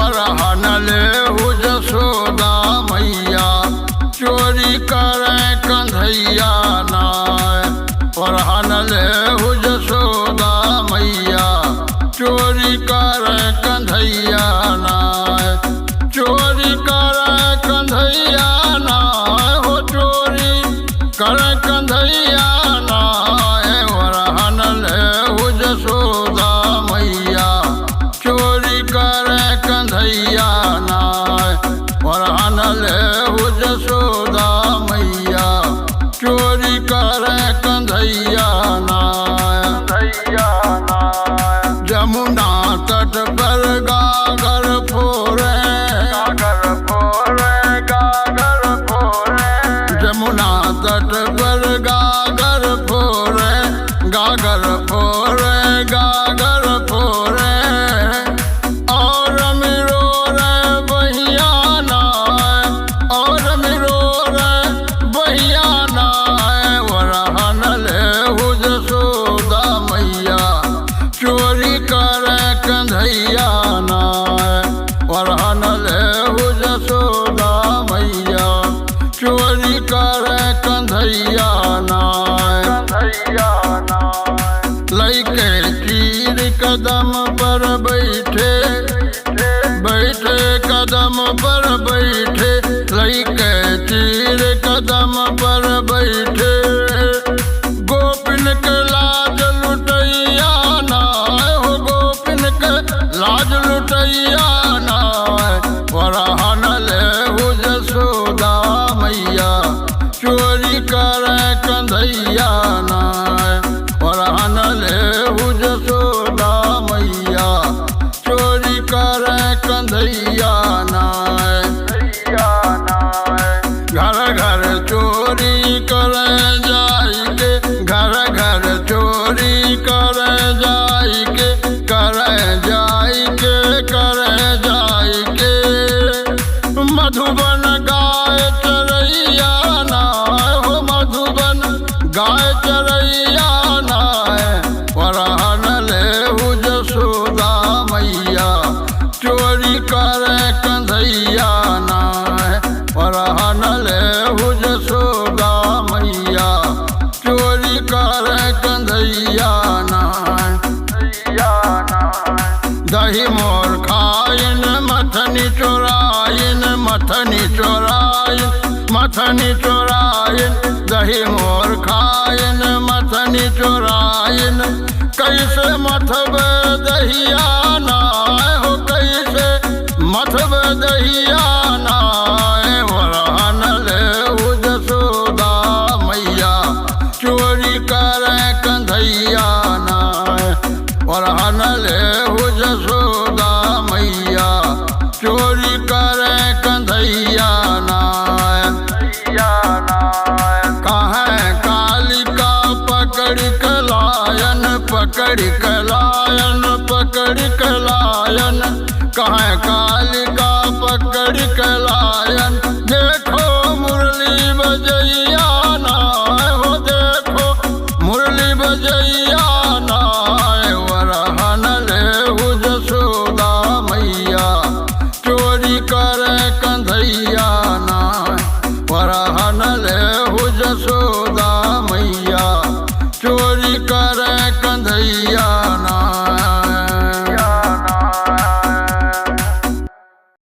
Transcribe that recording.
वरहन ले जसोदा मैया चोरी करे कंधैया नाय। वरहन ले जसोदा मैया चोरी करे कंधैया नाय। चोरी करे कंधैया नाय हो चोरी करे कंधैया नाय। वरहन ले जसोदा मैया चोरी करे कंधैया नाय। वरहन ले जसोदा मैया चोरी करे कंधैया नाय। जमुना तट पर गागर फोरे जमुना तट पर गागर फोरे गागर फोरे गागर फोरे। और मिरो रे बहिया नाय और मिरो रे बहिया नाय। वरहन ले जसोदा मैया चोरी करे कंधैया नाय। वरहन ले जसोदा मैया चोरी करे कंधैया नाय। लइके चीर कदम पर बैठे बैठे कदम पर बैठे। लइके चीर कदम पर बैठे। गोपिन के लाज लुटैया नाय हो गोपिन के लाज लुटैया नाय। वरहन ले जसोदा मैया चोरी करे कंधैया नाय। वरहन ले जसोदा मैया चोरी करे कंधैया नाय। घर घर चोरी करे जाई के घर घर चोरी करे जाई के करे जाई के करे जाई के। मधुबन गाय चरैया नाय हो मधुबन गाय चरैया नाय। वरहन ले जसोदा मैया चोरी करे कंधैया नाय। वरहन ले जसोदा मैया चोरी करे कंधैया नाय। दही मोर खाइन मथनी चोराइन मथनी चोराइन मथनी चोराइन। दही मोर खाइन मथनी चोराइन। कैसे मथबे दहिया नाय